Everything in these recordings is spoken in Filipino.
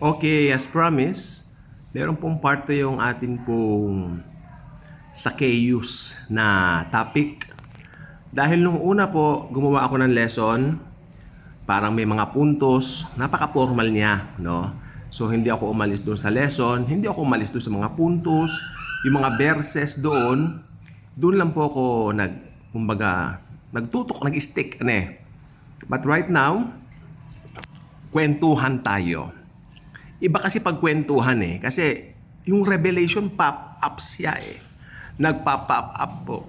Okay, as promised, meron pong parte yung atin pong Zacchaeus na topic. Dahil nung una po, gumawa ako ng lesson, parang may mga puntos, napaka-formal niya, no? So, hindi ako umalis doon sa lesson, hindi ako umalis doon sa mga puntos, yung mga verses doon lang po ako nagtutok, nag-stick, But right now, kwentuhan tayo. Iba kasi pagkwentuhan kasi yung revelation pop-up siya Nagpa-pop up po.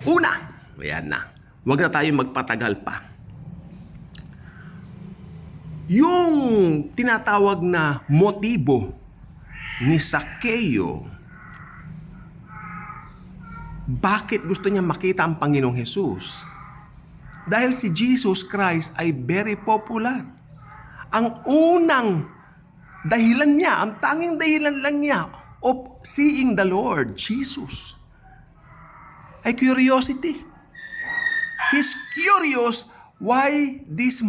Una, ayan na. Huwag na tayo magpatagal pa. Yung tinatawag na motibo ni Zacchaeus, bakit gusto niya makita ang Panginoong Jesus? Dahil si Jesus Christ ay very popular. Ang unang dahilan niya, ang tanging dahilan lang niya of seeing the Lord Jesus ay curiosity. He's curious why this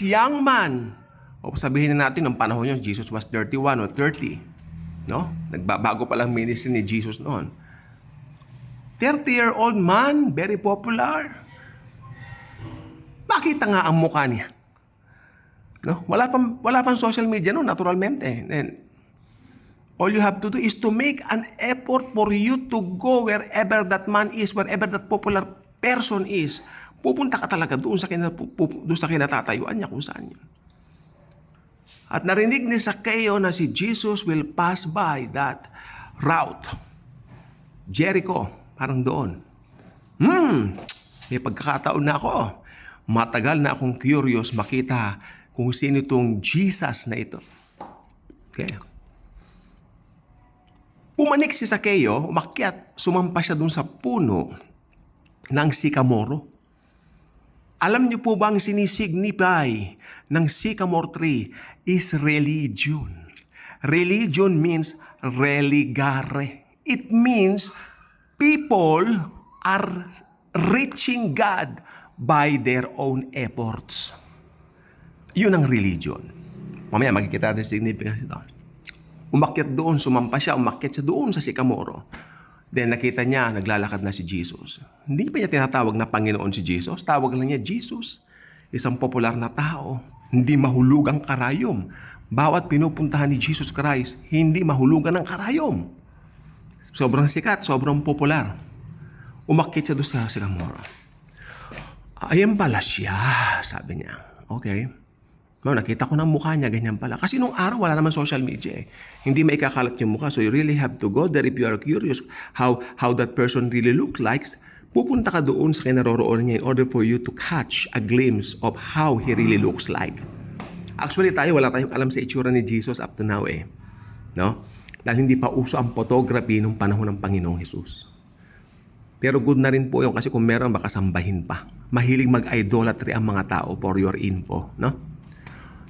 young man, o sabihin na natin, ng panahon niya, Jesus was 31 or 30. No? Nagbabago pa lang ministry ni Jesus noon. 30-year-old man, very popular. Makita nga ang mukha niya. No? Wala pang social media no, naturalmente. And all you have to do is to make an effort for you to go wherever that man is, wherever that popular person is. Pupunta ka talaga doon sa kinatatayuan niya kung saan yun. At narinig ni Zacchaeus na si Jesus will pass by that route. Jericho, parang doon. May pagkakataon na ako. Matagal na akong curious makita kung sino itong Jesus na ito. Okay. Pumanik si Zacchaeus, umakyat, sumampa siya dun sa puno ng sikamoro. Alam niyo po ba ang sinisignify ng sycamore tree is religion. Religion means religare. It means people are reaching God by their own efforts. Yun ang religion. Mamaya makikita natin significance ito. Umakyat doon, sumampa siya, umakyat siya doon sa sikamoro. Then nakita niya, naglalakad na si Jesus. Hindi pa niya tinatawag na Panginoon si Jesus. Tawag lang niya Jesus. Isang popular na tao. Hindi mahulugang karayom. Bawat pinupuntahan ni Jesus Christ, hindi mahulugan ng karayom. Sobrang sikat, sobrang popular. Umakyat siya doon sa sikamoro. Ayan pala siya, sabi niya. Okay. Nakita ko ng mukha niya, ganyan pala. Kasi nung araw, wala naman social media Hindi maikakalat yung mukha. So you really have to go there if you are curious how that person really look like. Pupunta ka doon sa kinaroroonan niya in order for you to catch a glimpse of how he really looks like. Actually, wala tayong alam sa itsura ni Jesus up to now No? Dahil hindi pa uso ang photography nung panahon ng Panginoong Jesus. Pero good na rin po yun kasi kung meron, baka sambahin pa. Mahilig mag-idolatry ang mga tao for your info, no?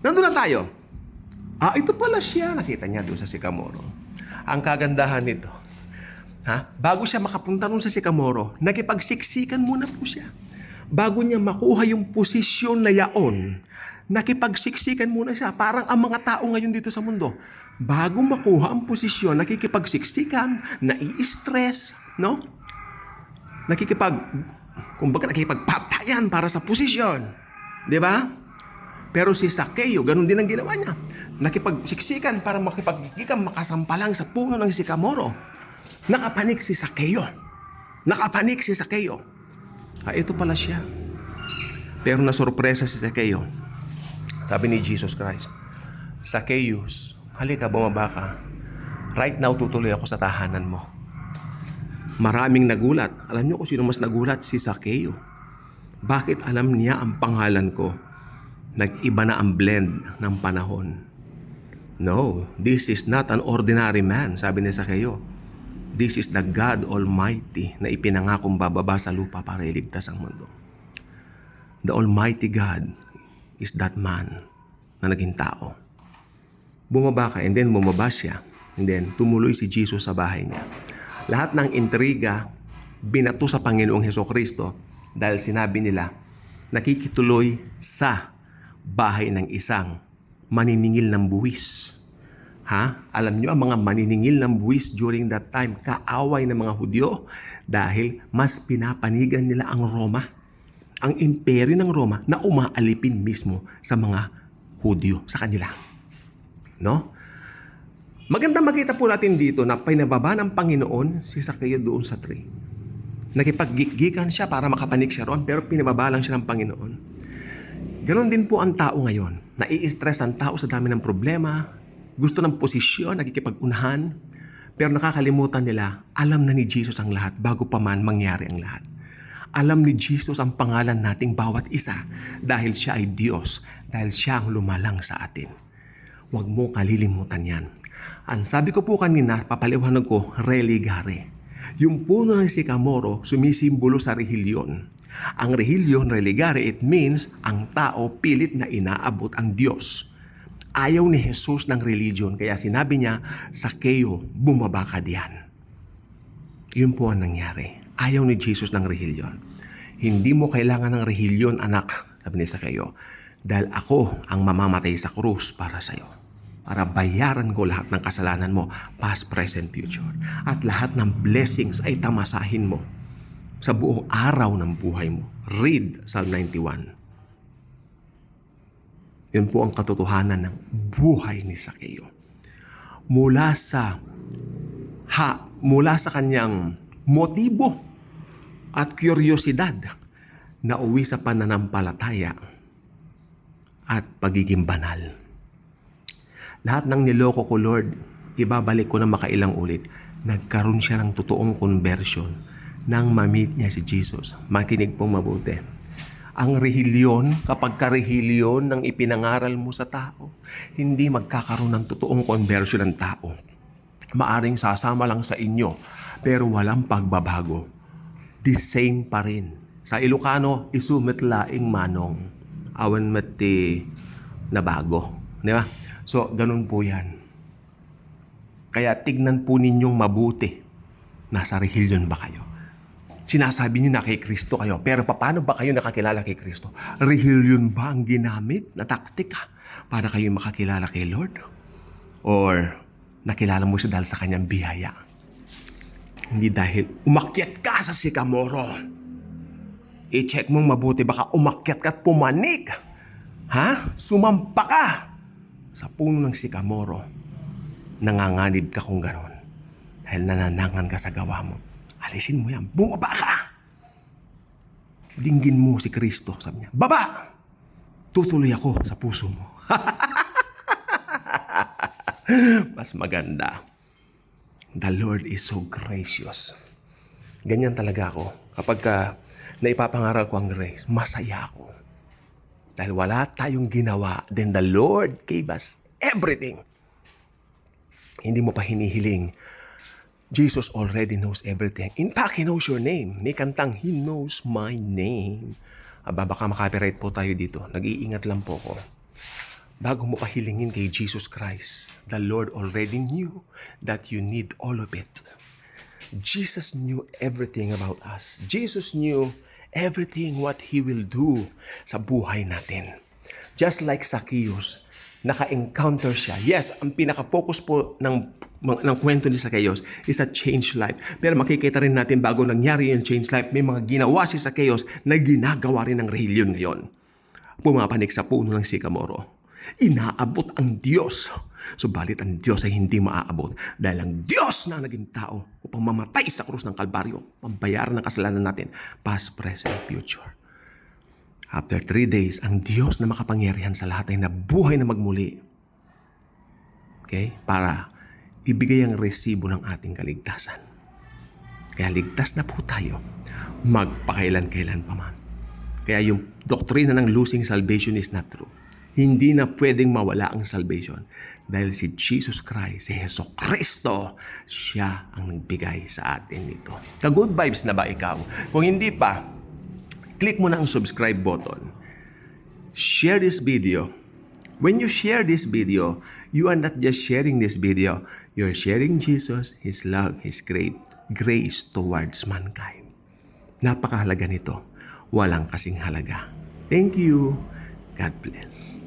Nandun na tayo. Ito pala siya. Nakita niya doon sa sikamoro. Ang kagandahan nito, bago siya makapunta doon sa sikamoro, nakipagsiksikan muna po siya. Bago niya makuha yung posisyon na yaon, nakipagsiksikan muna siya. Parang ang mga tao ngayon dito sa mundo, bago makuha ang posisyon, nakikipagsiksikan, nai-stress, no? Nakikipagpatayan para sa posisyon. Di ba? Pero si Zacchaeus, ganun din ang ginawa niya. Nakipagsiksikan para makasampalang sa puno ng sikamoro. Nakapanik si Zacchaeus. Ito pala siya. Pero nasurpresa si Zacchaeus. Sabi ni Jesus Christ, Zacchaeus, halika, bumaba ka. Right now, tutuloy ako sa tahanan mo. Maraming nagulat. Alam niyo kung sino mas nagulat? Si Zacchaeus. Bakit alam niya ang pangalan ko? Nag-iba na ang blend ng panahon. No, this is not an ordinary man, sabi ni Zacchaeus. This is the God Almighty na ipinangakong bababa sa lupa para iligtas ang mundo. The Almighty God is that man na naging tao. Bumaba ka, and then bumaba siya. And then tumuloy si Jesus sa bahay niya. Lahat ng intriga, binato sa Panginoong Hesukristo dahil sinabi nila, nakikituloy sa bahay ng isang maniningil ng buwis. Alam nyo, ang mga maniningil ng buwis during that time, kaaway ng mga Hudyo dahil mas pinapanigan nila ang Roma, ang imperyo ng Roma na umaalipin mismo sa mga Hudyo, sa kanila. No? Maganda makita po natin dito na pinababa ng Panginoon si Zacchaeus doon sa tree. Nakipaggigikan siya para makapanik siya roon, pero pinababa lang siya ng Panginoon. Ganon din po ang tao ngayon. Nai-stress ang tao sa dami ng problema, gusto ng posisyon, nakikipag-unahan, pero nakakalimutan nila, alam na ni Jesus ang lahat bago pa man mangyari ang lahat. Alam ni Jesus ang pangalan nating bawat isa dahil siya ay Diyos, dahil siya ang lumalang sa atin. Huwag mo kalilimutan yan. Ang sabi ko po kanina, papaliwanag ko, religare. Yung puno ng sikamoro, sumisimbolo sa rehilyon. Ang rehilyon, religare, it means ang tao pilit na inaabot ang Diyos. Ayaw ni Jesus ng religion, kaya sinabi niya, Zacchaeus, bumaba ka diyan. Yun po ang nangyari. Ayaw ni Jesus ng rehilyon. Hindi mo kailangan ng rehilyon, anak, sabi ni Zacchaeus, dahil ako ang mamamatay sa krus para sa'yo. Para bayaran ko lahat ng kasalanan mo, past, present, future. At lahat ng blessings ay tamasahin mo sa buong araw ng buhay mo. Read Psalm 91. Yun po ang katotohanan ng buhay ni Zacchaeus. Mula sa kanyang motibo at kuryosidad na uwi sa pananampalataya at pagiging banal. Lahat ng niloko ko, Lord, ibabalik ko na makailang ulit. Nagkaroon siya ng totoong conversion nang ma-meet niya si Jesus. Makinig pong mabuti. Ang rehilyon, kapag karehilyon ng ipinangaral mo sa tao, hindi magkakaroon ng totoong conversion ng tao. Maaring sasama lang sa inyo, pero walang pagbabago. The same pa rin. Sa Ilocano, isumit laing manong. Awan mati na bago. Di ba? So, ganun po yan. Kaya tignan po ninyong mabuti. Nasa rehilyon ba kayo? Sinasabi niyo na kay Kristo kayo. Pero paano ba kayo nakakilala kay Kristo? Rehilyon ba ang ginamit na taktika para kayo makakilala kay Lord? Or nakilala mo siya dahil sa kanyang biyaya? Hindi dahil umakyat ka sa sikamoro. I-check mong mabuti, baka umakyat ka at pumanik. Sumampa ka sa puno ng sikamoro. Nanganganib ka kung ganon. Dahil nananangan ka sa gawa mo. Alisin mo yan. Bumaba ka! Dinggin mo si Kristo. Sabi niya, baba! Tutuloy ako sa puso mo. Mas maganda. The Lord is so gracious. Ganyan talaga ako. Kapag naipapangaral ko ang grace, masaya ako. Dahil wala tayong ginawa, then the Lord gave us everything. Hindi mo pa hinihiling. Jesus already knows everything. In fact, He knows your name. May kantang, He knows my name. Baka makapiright po tayo dito. Nag-iingat lang po ko. Bago mo pa hilingin kay Jesus Christ, the Lord already knew that you need all of it. Jesus knew everything about us. Jesus knew everything what He will do sa buhay natin. Just like Zacchaeus, naka-encounter siya. Yes, ang pinaka-focus po ng kwento ni Zacchaeus is a changed life. Pero makikita rin natin bago nangyari yung changed life, may mga ginawa si Zacchaeus na ginagawa rin ng rehilyon ngayon. Pumapanik sa puno ng sikamoro. Inaabot ang Diyos. Subalit ang Diyos ay hindi maaabot dahil ang Diyos na naging tao upang mamatay sa krus ng Kalbaryo, pambayaran ng kasalanan natin, past, present, future. After 3 days, ang Diyos na makapangyarihan sa lahat ay nabuhay na magmuli. Okay? Para ibigay ang resibo ng ating kaligtasan. Kaya ligtas na po tayo, magpakailan-kailan pa man. Kaya yung doktrina ng losing salvation is not true. Hindi na pwedeng mawala ang salvation dahil si Jesus Christ, si Jesu Kristo, siya ang nagbigay sa atin nito. Ka-good vibes na ba ikaw? Kung hindi pa, click mo na ang subscribe button. Share this video. When you share this video, you are not just sharing this video, you're sharing Jesus, His love, His great grace towards mankind. Napakahalaga nito. Walang kasing halaga. Thank you. God bless.